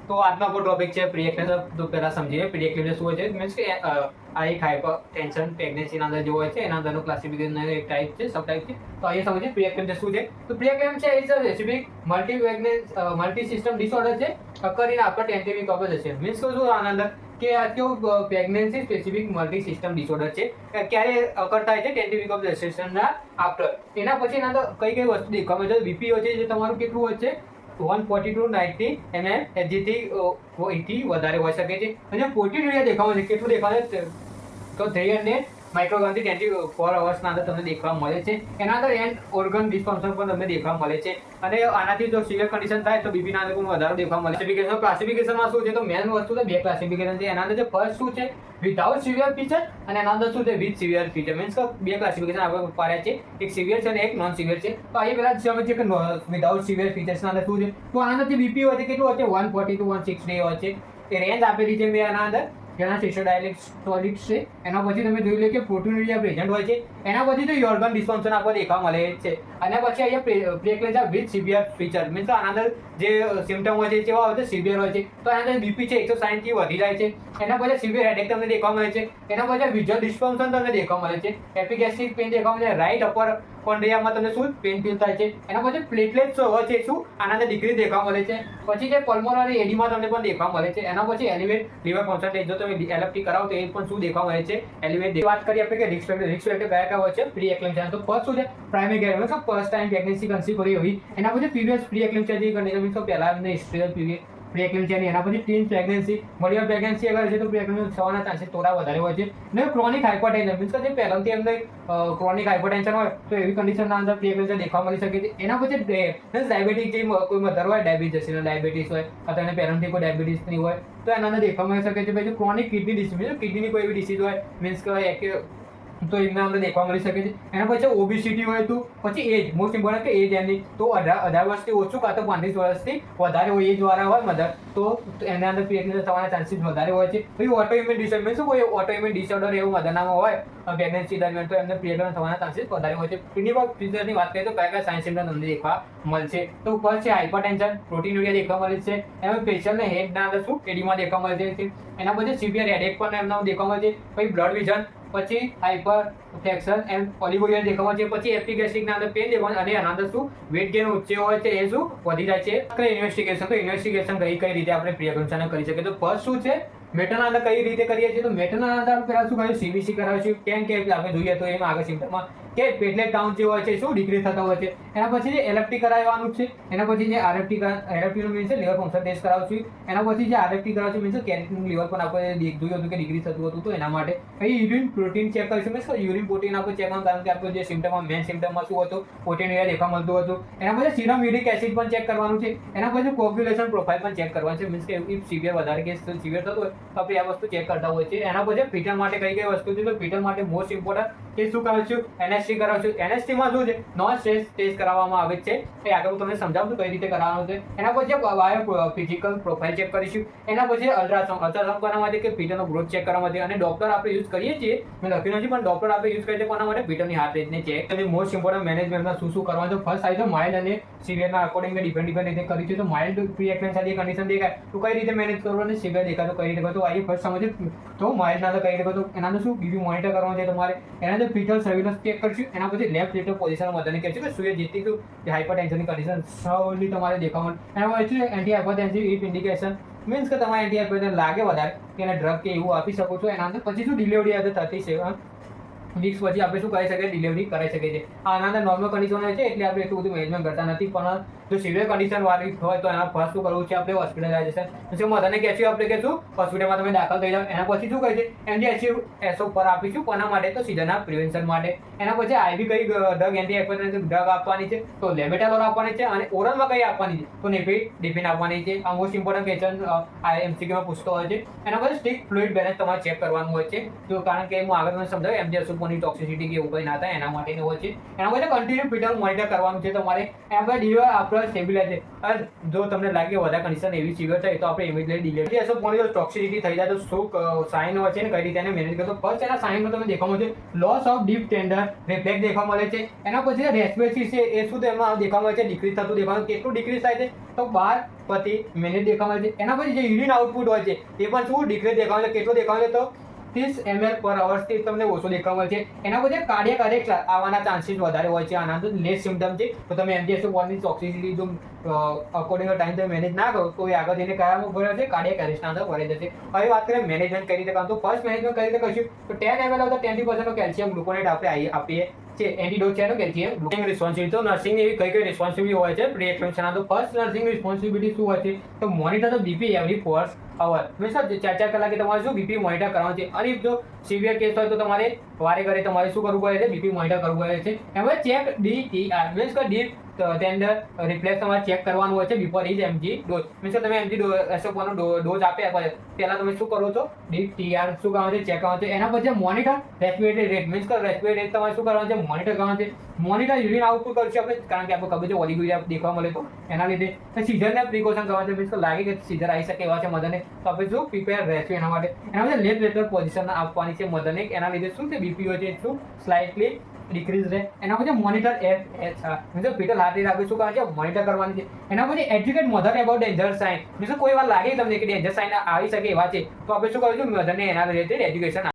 તો આજનો આપણો ટોપિક છે પ્રી એક્લેમ્પ્સિયા. તો પહેલા સમજીએ પ્રી એક્લેમ્પ્સિયા શું હોય છે. મીન્સ કે આ એક હાઇપર ટેન્શન પ્રેગ્નન્સીના અંદર જે હોય છે એના અંદરનું ક્લાસિફિકેશન એક ટાઈપ છે, સબ ટાઈપ છે. તો અહીંયા સમજીએ પ્રી એક્લેમ્પ્સિયા શું છે. તો pre eclampsia is a specific multi system disorder છે occurring after 10 week of gestation. Means કે શું આના અંદર કે આ કેવું pregnancy specific multi system disorder છે. ક્યારે અકર થાય છે 10 વીક ઓફ જેસ્ટેશનના આફ્ટર. એના પછી એના અંદર કઈ કઈ વસ્તુ દેખવા મળે છે. બીપી હોય છે જે તમારું કેટલું હોય છે 140 to 90 mm જેથી એથી વધારે હોઈ શકે છે. અને પ્રોટીન દેખવા મળે છે કેટલું દેખાય છે તો 300 માઇક્રોગ્રામ થી 24 અવર્સના અંદર તમને દેખવા મળે છે. એના અંદર એન્ડ ઓર્ગન ડિસ્ફંક્શન પણ તમને દેખવા મળે છે. અને આનાથી જો સિવિયર કન્ડિશન થાય તો બીપીના અંદર પણ વધારે દેખવા મળે છે. ક્લાસિફિકેશનમાં શું છે તો મેન વસ્તુ તો બે ક્લાસિફિકેશન છે. એના અંદર જે ફર્સ્ટ શું છે વિધાઉટ સિવિયર ફીચર અને એના અંદર શું છે વિથ સિવિયર ફીચર. મીન્સ કે બે ક્લાસિફિકેશન આપણે પાડ્યા છે, એક સિવિયર છે અને એક નોન સિવિયર છે. તો અહીંયા પહેલા સમજીએ કે વિધાઉટ સિવિયર ફીચર્સના અંદર શું છે. તો આના અંદર જે બીપી હોય છે કેટલું હોય છે 140 to 160 હોય છે. એ રેન્જ આપેલી છે મેં આના અંદર જેના સિસ્ટોડાયલિક છે. એના પછી તમે જોઈ લો કે પ્રોટીન પ્રેઝન્ટ હોય છે. એના પછી તો ઓર્ગન ડિસ્ફંક્શન આપણને દેખવા મળે છે. અને પછી અહીંયા pre eclampsia with severe feature. Means આના અંદર જે સિમ્ટમ હોય છે કેવા હોય છે સિવિયર હોય છે. તો આના અંદર બીપી છે 160 થી વધી જાય છે. એના પછી સિવિયર હેડેક તમને દેખવા મળે છે. એના પછી વિઝ્યુઅલ ડિસ્ફંક્શન તમને દેખવા મળે છે. એપિગેસ્ટ્રિક પેઇન દેખવા મળે છે. રાઈટ અપર કોન્ડ્રિયામાં તમને શું પેઇન ફીલ થાય છે. એના પછી પ્લેટલેટ્સ હોય છે શું આના અંદર ડિક્રીઝ દેખવા મળે છે. પછી જે પલ્મોનરી એડીમાં તમને પણ દેખવા મળે છે. એના પછી એલિવેટ લીવર કોન્સન્ટ્રેટ જો તમે એલએફટી કરાવો તો એ પણ શું દેખવા મળે છે એલિવેટ. વાત કરીએ આપણે કે રિસ્ક ફેક્ટર કયા કયા હોય છે પ્રી એક્લેમ્પ્સિયા. તો ફર્સ્ટ શું છે પ્રાઇમરી ગેરમેન્સ ફર્સ્ટ ટાઈમ પ્રેગ્નન્સી કન્સીવ કરી હોય. એના પછી પ્રીવિયસ પ્રી એક્લેમ્પ્સિયા જે કન્ડિશન મીન્સ પહેલા એમને હિસ્ટ્રી પ્રી એક્લેમ્પ્સિયાની. એના પછી ટીન પ્રેગ્નન્સી મલ્ટીપલ પ્રેગ્નન્સી અગર છે તો પ્રી એક્લેમ્પ્સિયા થવાના ચાન્સીસ થોડા વધારે હોય છે. અને ક્રોનિક હાઇપરટેન્શન મીન્સ કે જે પહેલાથી એમને ક્રોનિક હાઇપરટેન્શન હોય તો એવી કન્ડિશનના અંદર પ્રી એક્લેમ્પ્સિયા દેખવા મળી શકે છે. એના પછી ડાયાબિટીક જે કોઈ મધર હોય ડાયાબિટીસ હોય અથવા એને પેરેન્ટથી કોઈ ડાયાબિટીસ નહીં હોય તો એના અંદર દેખવા મળી શકે છે. પછી ક્રોનિક કિડની ડિસીઝ કિડનીની કોઈ એવી ડિસીઝ હોય મીન્સ કે તો એના અંદર દેખવા મળી શકે છે. એના પછી ઓબેસિટી હોય તો પછી એજ મોસ્ટ ઇમ્પોર્ટન્ટ કે એજ એની તો 18 વર્ષથી ઓછું કાં તો 35 વર્ષથી વધારે હોય એજ વાળા હોય મધર તો એના અંદર પ્રી એક્લેમ્પ્સિયા થવાના ચાન્સીસ વધારે હોય છે. પછી ઓટોઇમ્યુન ડિસઓર્ડર મીન્સ કોઈ ઓટોઇમ્યુન ડિસઓર્ડર એવું મધરનામાં હોય પ્રેગ્નન્સી દરમિયાન તો એમને પ્રી એક્લેમ્પ્સિયા થવાના ચાન્સીસ વધારે હોય છે. ક્લિનિકલ ફીચરની વાત કરીએ તો કયા કયા સાઇન સિમ્ટમ તમને દેખવા મળશે. તો ફર્સ્ટ છે હાઇપરટેન્શન, પ્રોટીનુરિયા દેખવા મળે છે. એમાં ફેશિયલ ને હેડના અંદર શું એડીમાં દેખવા મળે છે. એના પછી સિવિયર હેડેક પણ એમના દેખવા મળે છે. પછી બ્લડ વિઝન, પછી હાઇપર ફ્લેક્શન એન્ડ ઓલિગોરિયા દેખવા મળે છે. પછી એપિગેસ્ટ્રિકના અંદર પેન દેખવા અને એના અંદર શું વેટ ગેઇન ઊંચે હોય છે એ શું વધી જાય છે. ઇન્વેસ્ટિગેશન તો ઇન્વેસ્ટિગેશન કઈ રીતે આપણે પ્રી એક્લેમ્પ્સિયા કરી શકીએ. તો ફર્સ્ટ શું છે મેટરના અંદર કઈ રીતે કરીએ છીએ. તો મેટરના અંદર પહેલા શું કરીએ સીબીસી કરાવીશું. કેમ કે આપણે જોઈએ તો એમાં આગળ સિમ્ટમમાં કે પ્લેટલેટ કાઉન્ટ જે હોય છે શું ડિક્રીઝ થતા હોય છે. એના પછી જે એલએફટી કરાવવાનું છે. એના પછી જે આરએફટી નું મીન્સ લીવર ફંક્શન ટેસ્ટ કરાવશું. એના પછી જે આરએફટી કરાવશું મીન્સ કેરેટિન લીવર પણ આપણે જોયું હતું કે ડિક્રીઝ થતું હતું તો એના માટે કઈ યુરિન પ્રોટીન ચેક કરીશું. મીન્સ યુરિન પ્રોટીન આપણે ચેક કરવાનું કારણ કે આપણે જે સિમ્ટમમાં મેન સિમ્ટમમાં શું હતું પ્રોટીન દેખવા મળતું હતું. એના પછી સીરમ યુરિક એસિડ પણ ચેક કરવાનું છે. એના પછી કોગ્યુલેશન પ્રોફાઇલ પણ ચેક કરવાનું છે. મીન્સ કે ઇફ સિવિયર વધારે કેસ સિવિયર થતું હોય તો આપણે આ વસ્તુ ચેક કરતા હોય છે. એના પછી ફીટલ માટે કઈ કઈ વસ્તુ છે તો ફીટલ માટે મોસ્ટ ઇમ્પોર્ટન્ટ કે શું કરાવશું એનએસટી કરાવશું. એનએસટીમાં શું છે નોન સ્ટ્રેસ ટેસ્ટ કરાવવામાં આવે છે. એ આગળ હું તમને સમજાવું કઈ રીતે કરાવવાનું છે. એના પછી બાયો ફિઝિકલ પ્રોફાઇલ ચેક કરીશું. એના પછી અલ્ટ્રાસાઉન્ડ કરવા માટે કે ફીટલનો ગ્રોથ ચેક કરવા માટે અને ડોક્ટર આપણે યુઝ કરીએ છીએ મેં લખ્યું નથી પણ ડોક્ટર આપણે યુઝ કરીએ છીએ કોના માટે ફીટલની હાર્ટ રેટને ચેક. અને મોસ્ટ ઇમ્પોર્ટન્ટ મેનેજમેન્ટમાં શું શું કરવાનું છે. ફર્સ્ટ આવી તો માઇલ્ડ અને સિવિયરના અકોર્ડિંગ ડિફરન્ટ રીતે કરી છે. તો માઇલ્ડ પ્રી એક્લેમ્પ્સિયા જે કન્ડિશન દેખાય તો કઈ રીતે મેનેજ કરવું અને સિવિયર દેખાય તો કઈ રીતે કરવું. તો આઈએ ફર્સ્ટ સમજે તો માઇલ્ડના અંદર કઈ રીતે કરવું. એના અંદર શું બીજું મોનિટર કરવાનું છે તમારે. એના અંદર ફીટલ સર્વેલન્સ ચેક કરશું. એના પછી લેફ્ટ લેટર પોઝિશન બધાને કહેશું કે શું જેટલી હાઇપરટેન્શનની કન્ડિશન સૌલી તમારે દેખવા મળે. એના પછી એન્ટી હાઇપરટેન્સિવ ઇફ ઇન્ડિકેશન મીન્સ કે તમારે એન્ટી હાઇપરટેન્શન લાગે વધારે કે એને ડ્રગ કે એવું આપી શકો છો. એના અંદર પછી શું ડિલિવરી આજે 37 વીક્સ પછી આપણે શું કરી શકીએ ડિલિવરી કરાવી શકીએ છીએ. આના અંદર નોર્મલ કન્ડિશન હોય છે એટલે આપણે એટલું બધું મેનેજમેન્ટ કરતા નથી. પણ જો સિવિયર કન્ડિશન વાળી હોય તો એના ફર્સ્ટ શું કરવું છે આપણે હોસ્પિટલાઇઝેશન. પછી મધરને કહેશું આપણે કહેશું હોસ્પિટલમાં તમે દાખલ થઈ જાઓ. એના પછી શું કહે છે એન્ટી પર આપીશું કોના માટે તો સીઝનના પ્રિવેન્શન માટે. એના પછી આઈવી કઈ ડ્રગ એન્ટી હાઇપરટેન્સિવ ડ્રગ આપવાની છે તો લેબેટાલોલ આપવાની છે. અને ઓરલમાં કઈ આપવાની છે તો નેફિડિફિન આપવાની છે. આ મોસ્ટ ઇમ્પોર્ટન્ટ ક્વેશ્ચન એમસીક્યુમાં પૂછતો હોય છે. એના પછી સ્ટિક ફ્લુઇડ બેલેન્સ તમારે ચેક કરવાનું હોય છે. તો કારણ કે હું આગળ તમને સમજાવ્યું એમજીએસઓની ટોક્સિસિટી કે એવું કંઈ ના થાય એના માટેનું હોય છે. એના પછી કન્ટિન્યુ ફીટલ મોનિટર કરવાનું છે તમારે. એના પછી ડિલિવર આફ્ટર સ્ટેબિલાઇઝેશન જો તમને લાગે વધારે કન્ડિશન એવી સિવિયર થાય તો આપણે ઇમિડિયેટલી ડિલિવરી એમજીએસઓ ટોક્સિસિટી થઈ જાય તો શું સાઇન હોય છે ને કઈ રીતે એને મેનેજ કરતો. ફર્સ્ટ એના સાઇનમાં તમને દેખવા મળે છે loss of deep tendon reflex દેખવા મળે છે. એના પછી રેસ્પિરેટરી છે એ શું એમાં દેખવા મળે છે ડિક્રીઝ થતું દેખવાનું. કેટલું ડિક્રીઝ થાય છે તો 12 પછી મિનિટ દેખાવા છે, એના પછી જે યુરિન આઉટપુટ હોય છે એ પણ શું ડિક્રીઝ દેખાવા છે, કેટલો દેખાવા છે તો 30 ml પર અવર્સથી તમને ઓછો દેખાવા છે. એના પછી કાર્ડિયક અરેસ્ટ આવવાના ચાન્સીસ વધારે હોય છે. આના તો લેસ સિમ્ટમ છે, તો તમે MgSO1 ની ટોક્સિસિટી જો અકોર્ડિંગ ટાઈમ તમે મેનેજ ના કરો તો એ આગળ જઈને કયામાં ભરે છે, કાર્ડિયક અરેસ્ટના અંદર ભરાઈ જશે. હવે વાત કરીએ મેનેજમેન્ટ કઈ રીતે કરવાનું, તો ફર્સ્ટ મેનેજમેન્ટ કઈ રીતે કરશું તો 10 ml ઓફ ધ 20% કેલ્શિયમ ગ્લુકોનેટ આપણે આપીએ છે. એન્ટીડોટ છે એનો કેલ્શિયમ ગ્લુકોનેટ રિસ્પોન્સિબિલિટી. તો નર્સિંગ એવી કઈ રિસ્પોન્સિબિલિટી હોય છે પ્રી એક્લેમ્પ્સિયાના, તો ફર્સ્ટ નર્સિંગ રિસ્પોન્સિબિલિટી શું હોય છે તો monitor the BP every 4 hour. Means 4 કલાકે તમારે શું બીપી મોનિટર કરવાનું છે. અને જો સિવિયર કેસ હોય તો તમારે વારે ઘરે તમારે શું કરવું પડે છે, બીપી મોનિટર કરવું પડે છે. એમાં ચેક DTR મીન્સ કે ડીપ ટેન્ડર રિફ્લેક્સ તમારે ચેક કરવાનું હોય છે before is MG dose. Means કે તમે એમજી SO1 નો ડોઝ આપ્યા પહેલા તમે શું કરો છો DTR શું કરવાનું છે, ચેક કરવાનું છે. એના પછી મોનિટર રેસ્પિરેટરી રેટ મીન્સ કે રેસ્પિરેટરી રેટ તમારે શું કરવાનું છે, મોનિટર કરવાનું છે. મોનિટર યુરિન આઉટપુટ કરશું આપણે, કારણ કે આપણે ખબર છે ઓલિગોરિયા દેખવા મળે તો એના લીધે સીઝરના પ્રિકોશન કરવાનું છે. મીન્સ કે લાગે કે સીઝર આવી શકે એવા છે મધરને, તો આપણે શું પ્રિપેર રહેશું એના માટે. એના પછી લેટ લેટર પોઝિશન આપવાની છે મધરને, એના લીધે શું છે બીપી હોય છે શું સ્લાઇટલી ડિક્રીઝ રહે. એના પછી monitor FSR means fetal heart rate આપણે શું કરવાનું છે, મોનિટર કરવાની છે. એના પછી educate mother about danger sign means કોઈ વાર લાગે તમને કે ડેન્જર સાઇન આવી શકે એવા છે, તો આપણે શું કરીશું મધરને એના રિલેટેડ એજ્યુકેશન